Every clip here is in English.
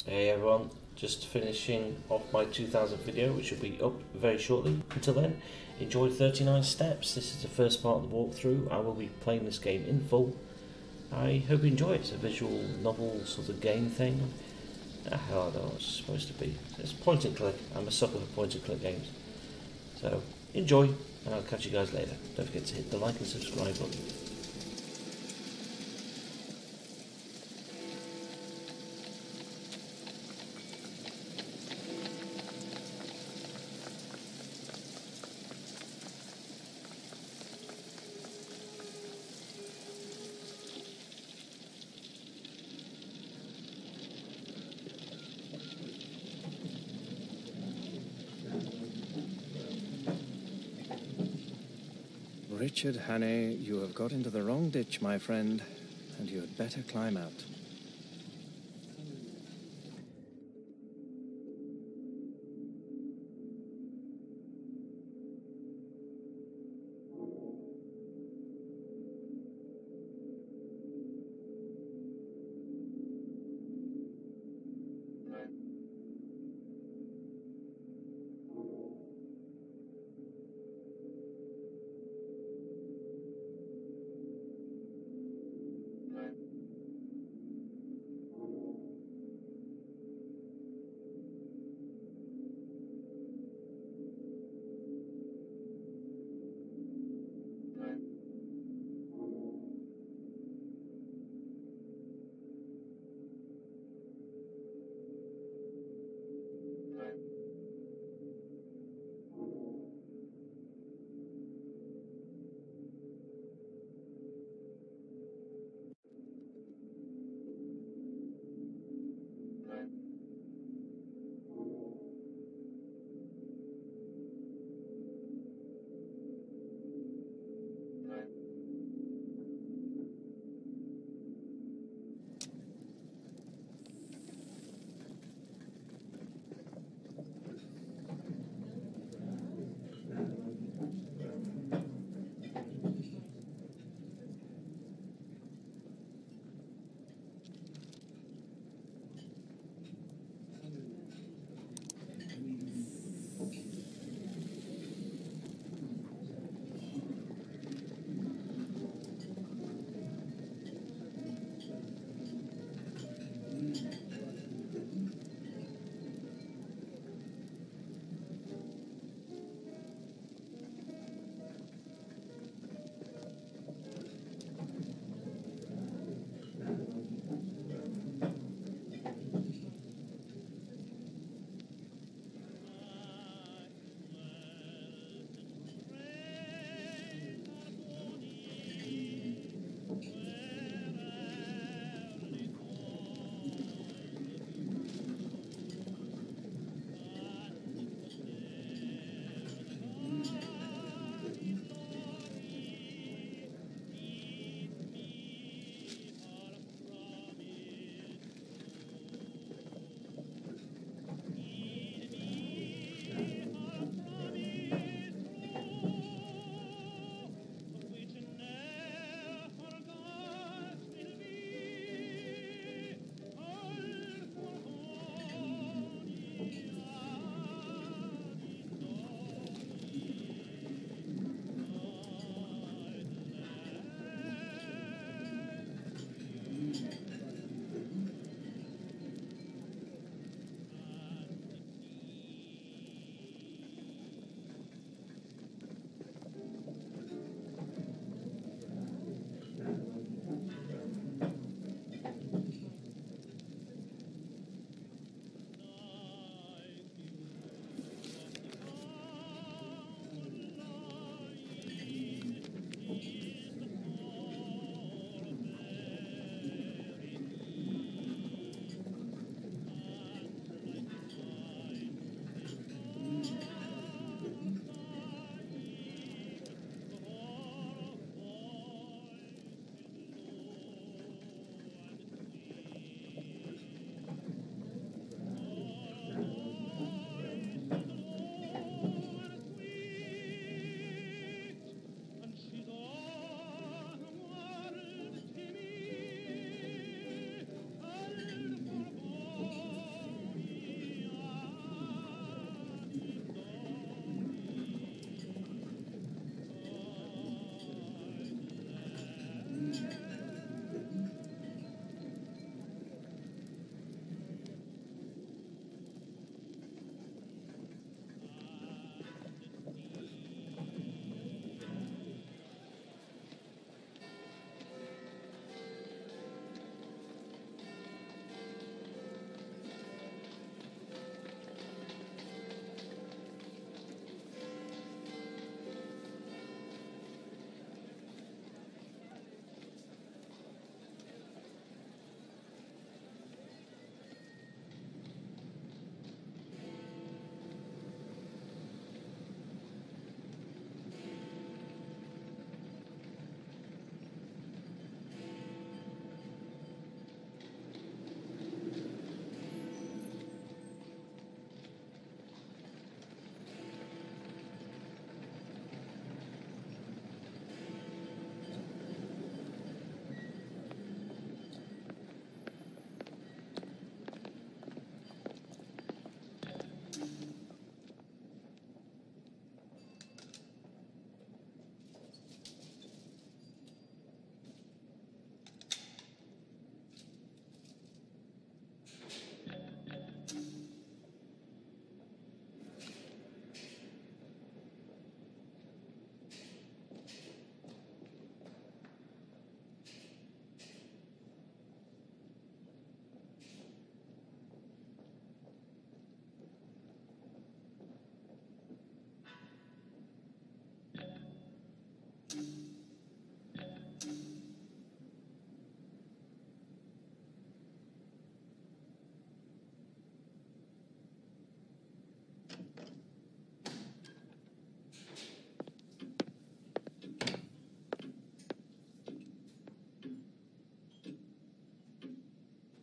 Hey everyone, just finishing off my 2000 video, which will be up very shortly. Until then, enjoy 39 Steps. This is the first part of the walkthrough. I will be playing this game in full. I hope you enjoy it. It's a visual novel sort of game thing. Hell, I don't know what it's supposed to be. It's point and click. I'm a sucker for point and click games. So, enjoy, and I'll catch you guys later. Don't forget to hit the like and subscribe button. Richard Hannay, you have got into the wrong ditch, my friend, and you had better climb out.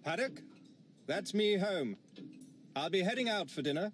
Haddock, that's me home. I'll be heading out for dinner.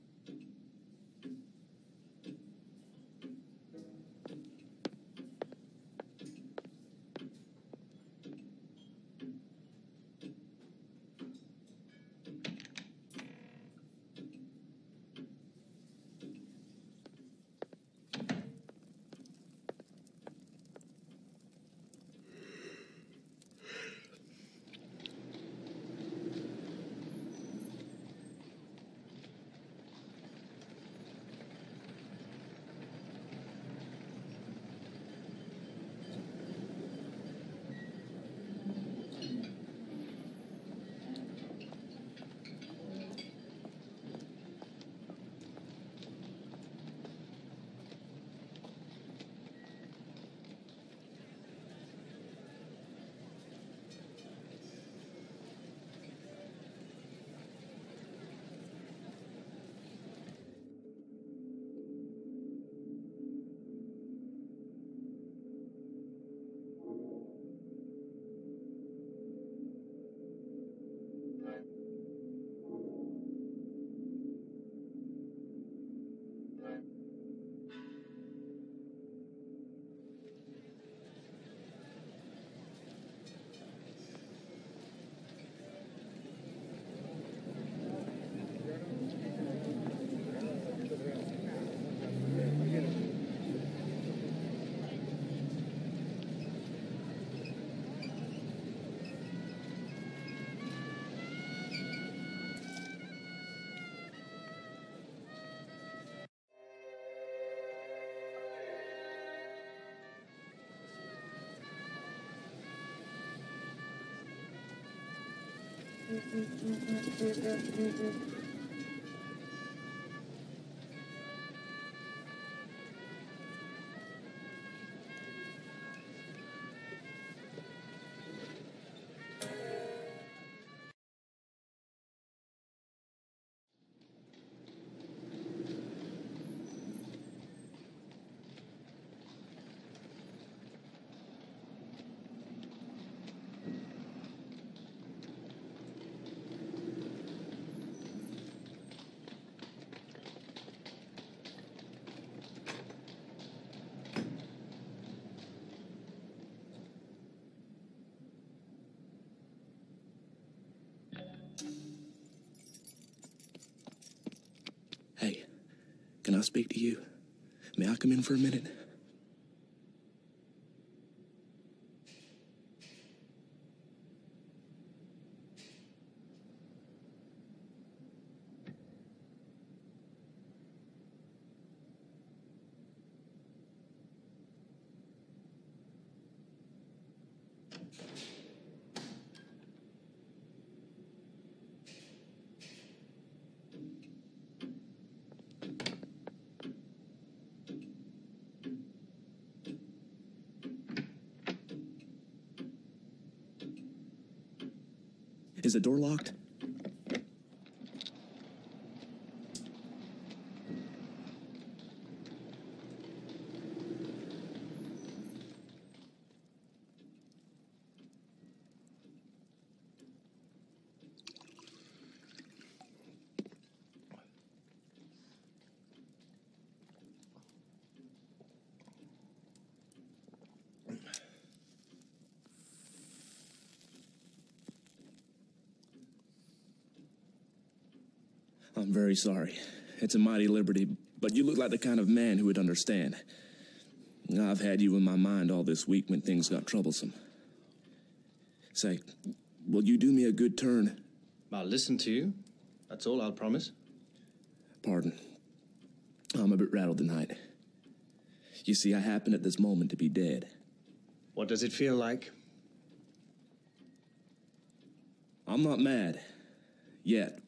Hey, can I speak to you? May I come in for a minute? Is the door locked? I'm very sorry. It's a mighty liberty, but you look like the kind of man who would understand. I've had you in my mind all this week when things got troublesome. Say, will you do me a good turn? I'll listen to you. That's all I'll promise. Pardon. I'm a bit rattled tonight. You see, I happen at this moment to be dead. What does it feel like? I'm not mad. Yet.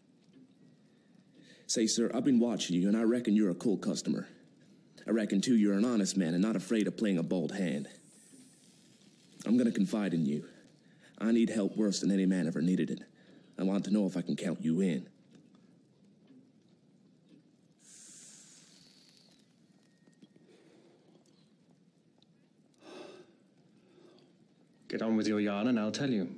Say, sir, I've been watching you, and I reckon you're a cool customer. I reckon, too, you're an honest man and not afraid of playing a bold hand. I'm gonna confide in you. I need help worse than any man ever needed it. I want to know if I can count you in. Get on with your yarn and I'll tell you.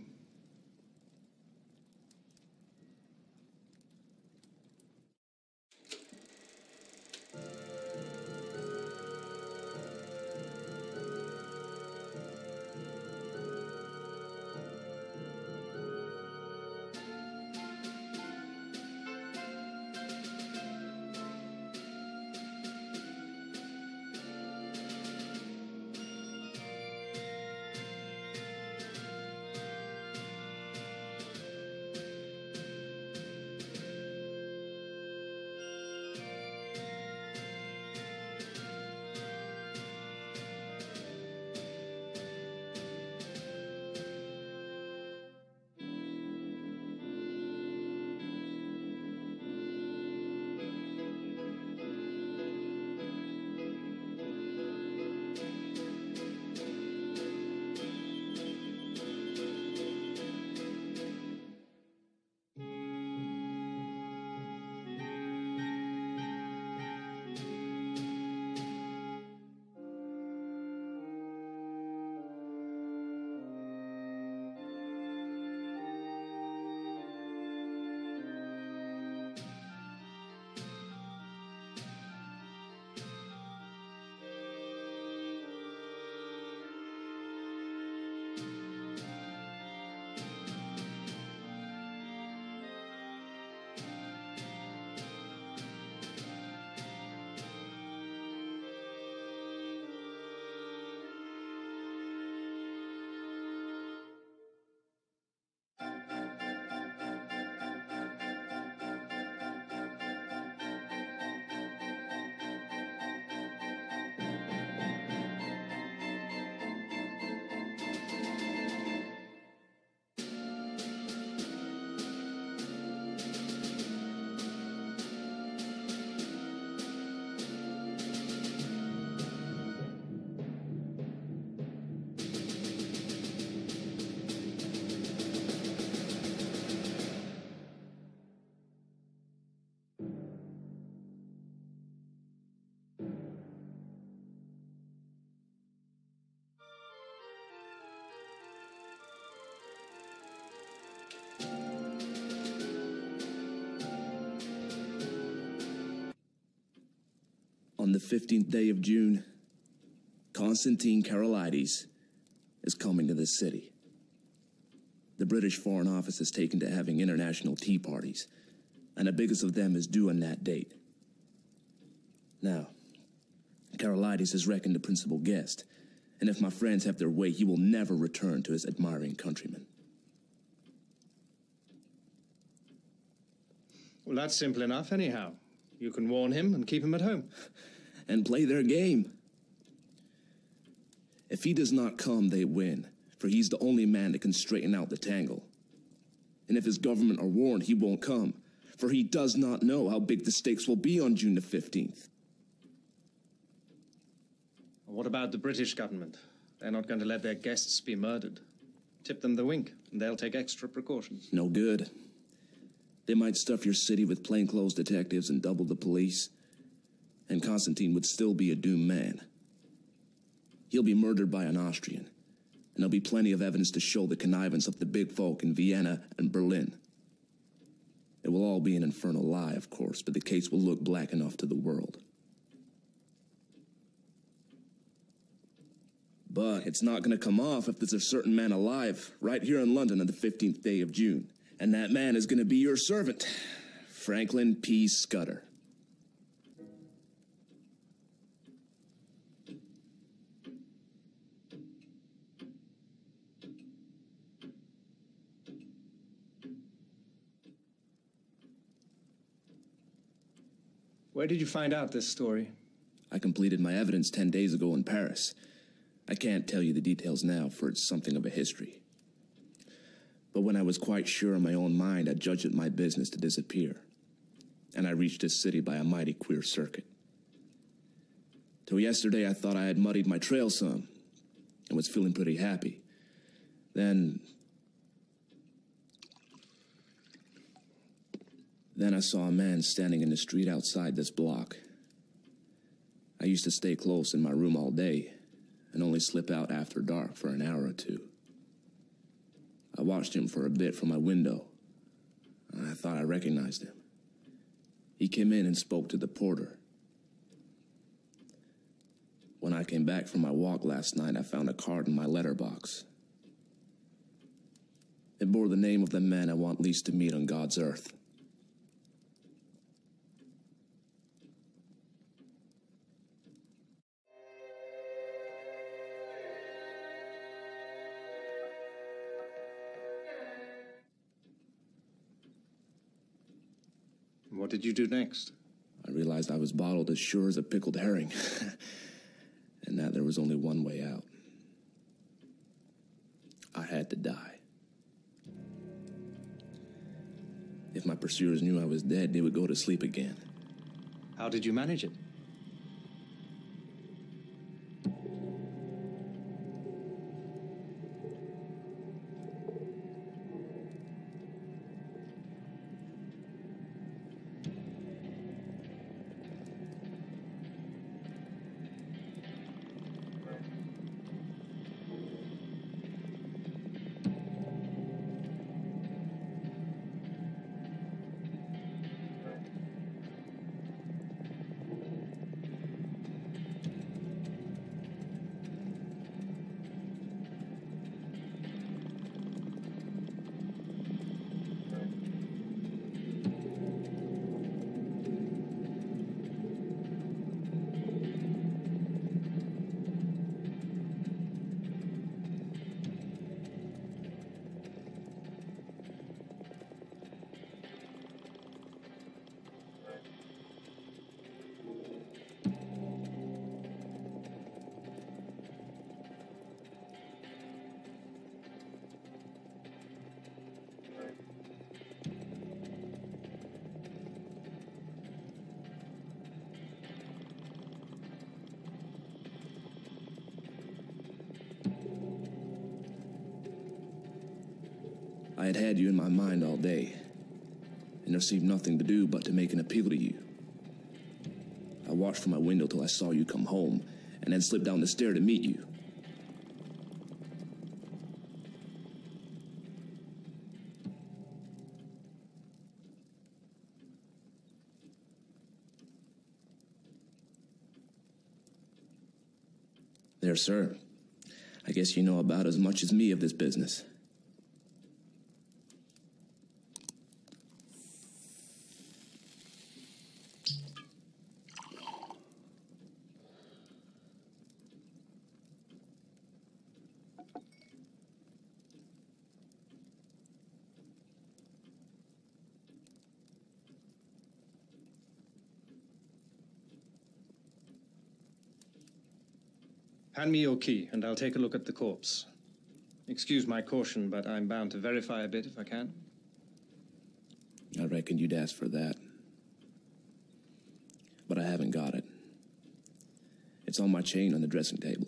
On the 15th day of June, Constantine Karolides is coming to this city. The British Foreign Office has taken to having international tea parties, and the biggest of them is due on that date. Now, Karolides is reckoned the principal guest, and if my friends have their way, he will never return to his admiring countrymen. Well, that's simple enough anyhow. You can warn him and keep him at home. And play their game. If he does not come, they win, for he's the only man that can straighten out the tangle. And if his government are warned, he won't come, for he does not know how big the stakes will be on June the 15th. What about the British government? They're not going to let their guests be murdered. Tip them the wink, and they'll take extra precautions. No good. They might stuff your city with plainclothes detectives and double the police, and Constantine would still be a doomed man. He'll be murdered by an Austrian, and there'll be plenty of evidence to show the connivance of the big folk in Vienna and Berlin. It will all be an infernal lie, of course, but the case will look black enough to the world. But it's not going to come off if there's a certain man alive right here in London on the 15th day of June. And that man is going to be your servant, Franklin P. Scudder. Where did you find out this story? I completed my evidence 10 days ago in Paris. I can't tell you the details now, for it's something of a history. But when I was quite sure in my own mind, I judged it my business to disappear. And I reached this city by a mighty queer circuit. Till yesterday, I thought I had muddied my trail some, and was feeling pretty happy. Then I saw a man standing in the street outside this block. I used to stay close in my room all day, and only slip out after dark for an hour or two. I watched him for a bit from my window. I thought I recognized him. He came in and spoke to the porter. When I came back from my walk last night, I found a card in my letterbox. It bore the name of the man I want least to meet on God's earth. What did you do next? I realized I was bottled as sure as a pickled herring, and that there was only one way out. I had to die. If my pursuers knew I was dead, they would go to sleep again. How did you manage it? I had had you in my mind all day, and there seemed nothing to do but to make an appeal to you. I watched from my window till I saw you come home, and then slipped down the stair to meet you. There, sir. I guess you know about as much as me of this business. Hand me your key, and I'll take a look at the corpse. Excuse my caution, but I'm bound to verify a bit if I can. I reckon you'd ask for that. But I haven't got it. It's on my chain on the dressing table.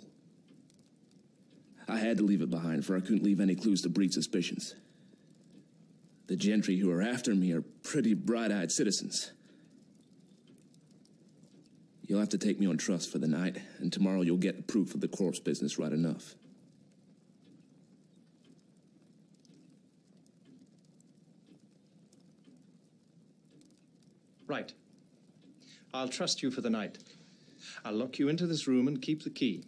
I had to leave it behind, for I couldn't leave any clues to breed suspicions. The gentry who are after me are pretty bright-eyed citizens. You'll have to take me on trust for the night, and tomorrow you'll get proof of the corpse business right enough. Right. I'll trust you for the night. I'll lock you into this room and keep the key.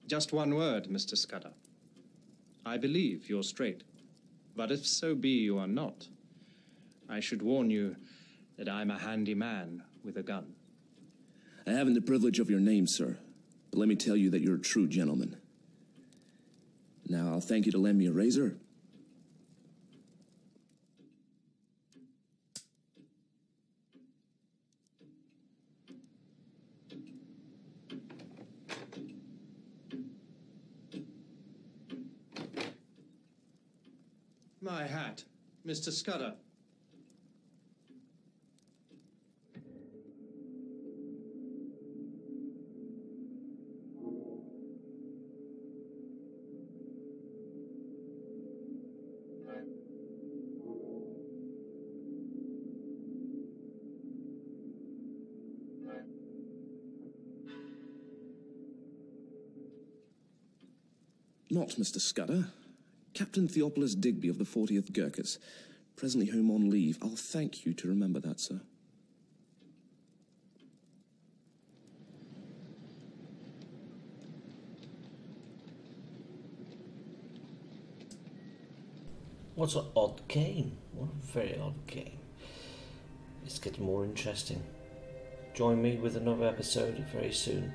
Just one word, Mr. Scudder. I believe you're straight. But if so be you are not, I should warn you that I'm a handy man with a gun. I haven't the privilege of your name, sir, but let me tell you that you're a true gentleman. Now, I'll thank you to lend me a razor. My hat, Mr. Scudder. Not Mr. Scudder. Captain Theophilus Digby of the 40th Gurkhas, presently home on leave. I'll thank you to remember that, sir. What an odd game. What a very odd game. It's getting more interesting. Join me with another episode very soon.